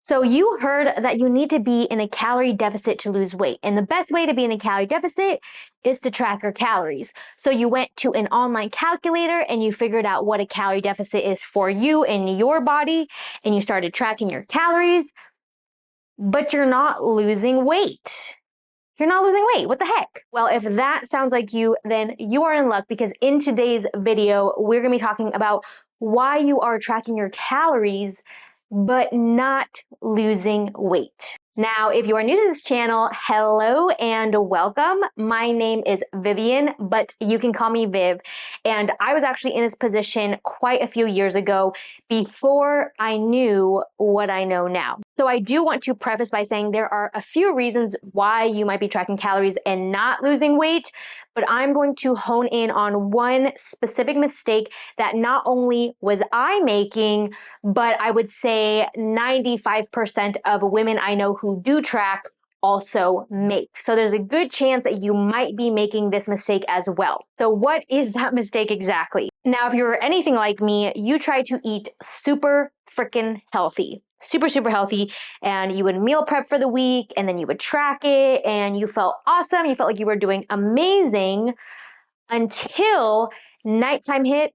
So you heard that you need to be in a calorie deficit to lose weight. And the best way to be in a calorie deficit is to track your calories. So you went to an online calculator and you figured out what a calorie deficit is for you and your body, and you started tracking your calories, but you're not losing weight. You're not losing weight. What the heck? Well, if that sounds like you, then you are in luck, because in today's video, we're going to be talking about why you are tracking your calories but not losing weight. Now, if you are new to this channel, hello and welcome. My name is Vivian, but you can call me Viv. And I was actually in this position quite a few years ago before I knew what I know now. So I do want to preface by saying there are a few reasons why you might be tracking calories and not losing weight, but I'm going to hone in on one specific mistake that not only was I making, but I would say 95% of women I know who do track also make. So there's a good chance that you might be making this mistake as well. So what is that mistake exactly? Now, if you're anything like me, you try to eat super freaking healthy. Super healthy, and you would meal prep for the week, and then you would track it, and you felt awesome. You felt like you were doing amazing until nighttime hit.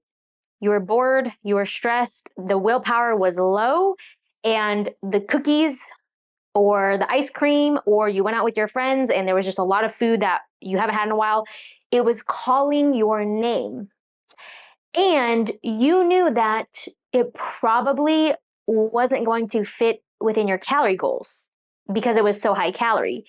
You were bored, you were stressed, the willpower was low, and the cookies or the ice cream, or you went out with your friends and there was just a lot of food that you haven't had in a while, it was calling your name. And you knew that it probably wasn't going to fit within your calorie goals because it was so high calorie.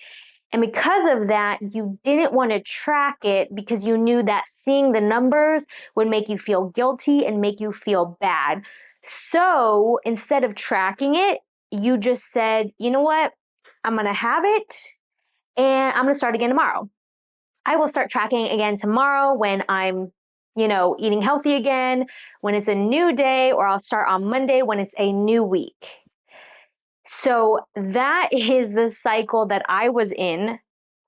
And because of that, you didn't want to track it because you knew that seeing the numbers would make you feel guilty and make you feel bad. So instead of tracking it, you just said, you know what? I'm going to have it and I'm going to start again tomorrow. I will start tracking again tomorrow when I'm eating healthy again, when it's a new day, or I'll start on Monday when it's a new week. So that is the cycle that I was in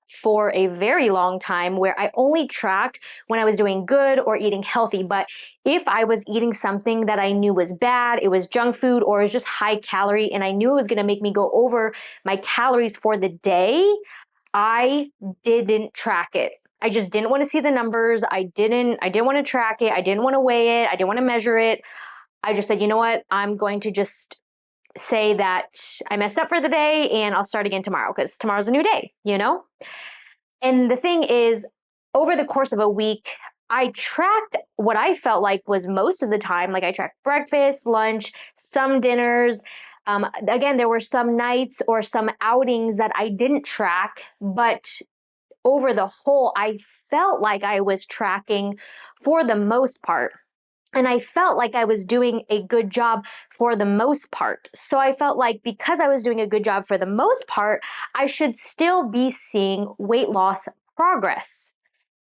for a very long time, where I only tracked when I was doing good or eating healthy. But if I was eating something that I knew was bad, it was junk food or it was just high calorie, and I knew it was going to make me go over my calories for the day, I didn't track it. I just didn't want to see the numbers. I didn't want to track it. I didn't want to weigh it. I didn't want to measure it. I just said, you know what? I'm going to just say that I messed up for the day and I'll start again tomorrow, because tomorrow's a new day, And the thing is, over the course of a week, I tracked what I felt like was most of the time. Like I tracked breakfast, lunch, some dinners. Again, there were some nights or some outings that I didn't track, but over the whole, I felt like I was tracking for the most part. And I felt like I was doing a good job for the most part. So I felt like because I was doing a good job for the most part, I should still be seeing weight loss progress.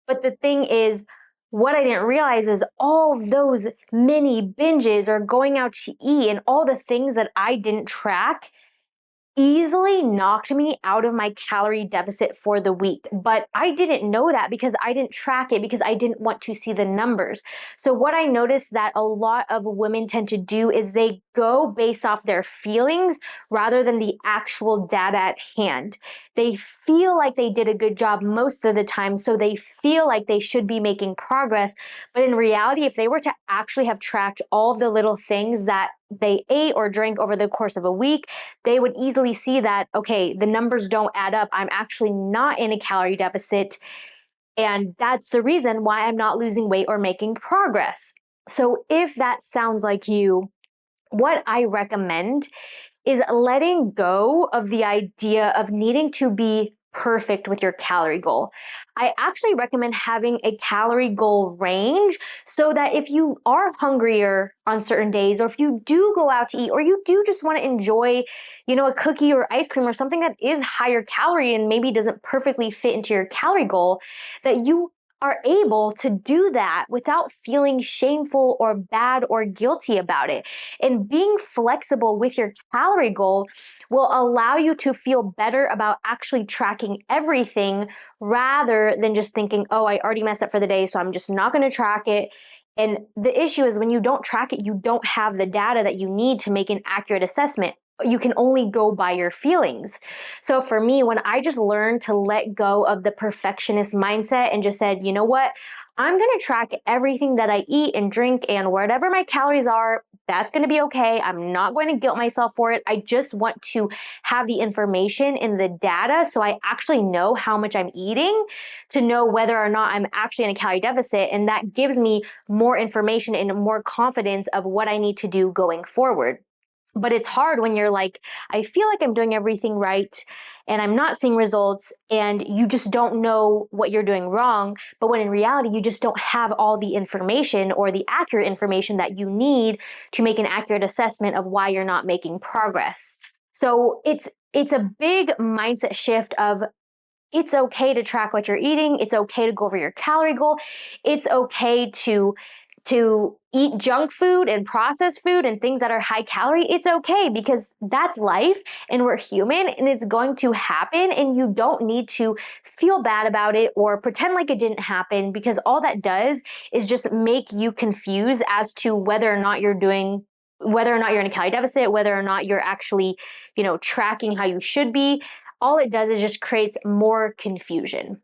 But the thing is, what I didn't realize is all those mini binges or going out to eat and all the things that I didn't track easily knocked me out of my calorie deficit for the week. But I didn't know that because I didn't track it, because I didn't want to see the numbers. So what I noticed that a lot of women tend to do is they go based off their feelings rather than the actual data at hand. They feel like they did a good job most of the time, so they feel like they should be making progress. But in reality, if they were to actually have tracked all of the little things that they ate or drank over the course of a week, they would easily see that, okay, the numbers don't add up. I'm actually not in a calorie deficit. And that's the reason why I'm not losing weight or making progress. So if that sounds like you, what I recommend is letting go of the idea of needing to be perfect with your calorie goal. I actually recommend having a calorie goal range so that if you are hungrier on certain days, or if you do go out to eat, or you do just want to enjoy, a cookie or ice cream or something that is higher calorie and maybe doesn't perfectly fit into your calorie goal, that you are able to do that without feeling shameful or bad or guilty about it. And being flexible with your calorie goal will allow you to feel better about actually tracking everything rather than just thinking, oh, I already messed up for the day, so I'm just not going to track it. And the issue is when you don't track it, you don't have the data that you need to make an accurate assessment. you can only go by your feelings. So for me, when I just learned to let go of the perfectionist mindset and just said, you know what, I'm going to track everything that I eat and drink, and whatever my calories are, that's going to be okay. I'm not going to guilt myself for it. I just want to have the information in the data so I actually know how much I'm eating, to know whether or not I'm actually in a calorie deficit. And that gives me more information and more confidence of what I need to do going forward. But it's hard when you're like, I feel like I'm doing everything right and I'm not seeing results, and you just don't know what you're doing wrong. But when in reality, you just don't have all the information or the accurate information that you need to make an accurate assessment of why you're not making progress. So it's a big mindset shift of, it's okay to track what you're eating. It's okay to go over your calorie goal. It's okay to eat junk food and processed food and things that are high calorie. It's okay, because that's life and we're human and it's going to happen, and you don't need to feel bad about it or pretend like it didn't happen, because all that does is just make you confused as to whether or not you're in a calorie deficit, whether or not you're actually, tracking how you should be. All it does is just creates more confusion.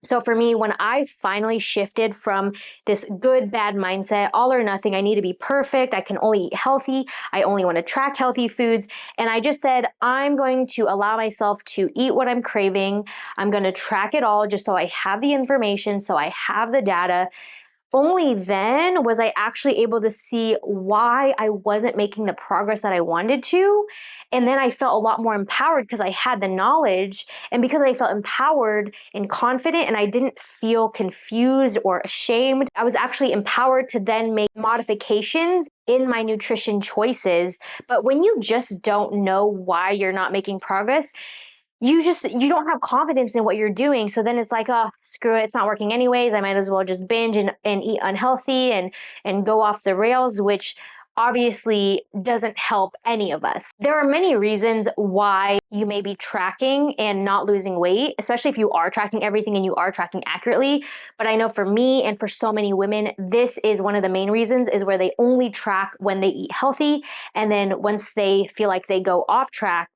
So for me, when I finally shifted from this good, bad mindset, all or nothing, I need to be perfect, I can only eat healthy, I only want to track healthy foods, and I just said, I'm going to allow myself to eat what I'm craving. I'm going to track it all just so I have the information, so I have the data. Only then was I actually able to see why I wasn't making the progress that I wanted to. And then I felt a lot more empowered because I had the knowledge, and because I felt empowered and confident and I didn't feel confused or ashamed, I was actually empowered to then make modifications in my nutrition choices. But when you just don't know why you're not making progress, you don't have confidence in what you're doing. So then it's like, oh, screw it, it's not working anyways. I might as well just binge and eat unhealthy and go off the rails, which obviously doesn't help any of us. There are many reasons why you may be tracking and not losing weight, especially if you are tracking everything and you are tracking accurately. But I know for me and for so many women, this is one of the main reasons, is where they only track when they eat healthy. And then once they feel like they go off track,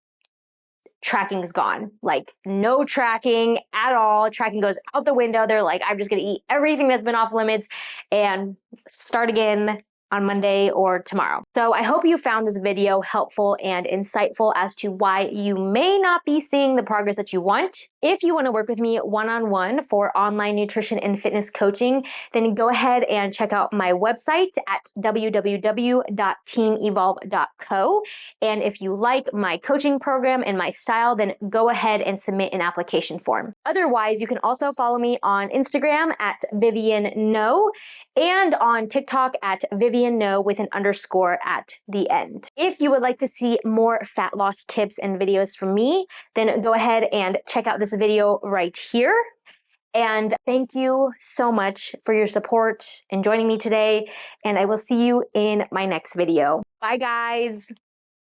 tracking's gone. Like, no tracking at all. Tracking goes out the window. They're like, I'm just going to eat everything that's been off limits and start again on Monday or tomorrow. So I hope you found this video helpful and insightful as to why you may not be seeing the progress that you want. If you want to work with me one-on-one for online nutrition and fitness coaching, then go ahead and check out my website at www.teamevolve.co. And if you like my coaching program and my style, then go ahead and submit an application form. Otherwise, you can also follow me on Instagram at Vivian No, and on TikTok at Vivian No with an underscore at the end. If you would like to see more fat loss tips and videos from me, then go ahead and check out this video right here. And thank you so much for your support and joining me today. And I will see you in my next video. Bye, guys.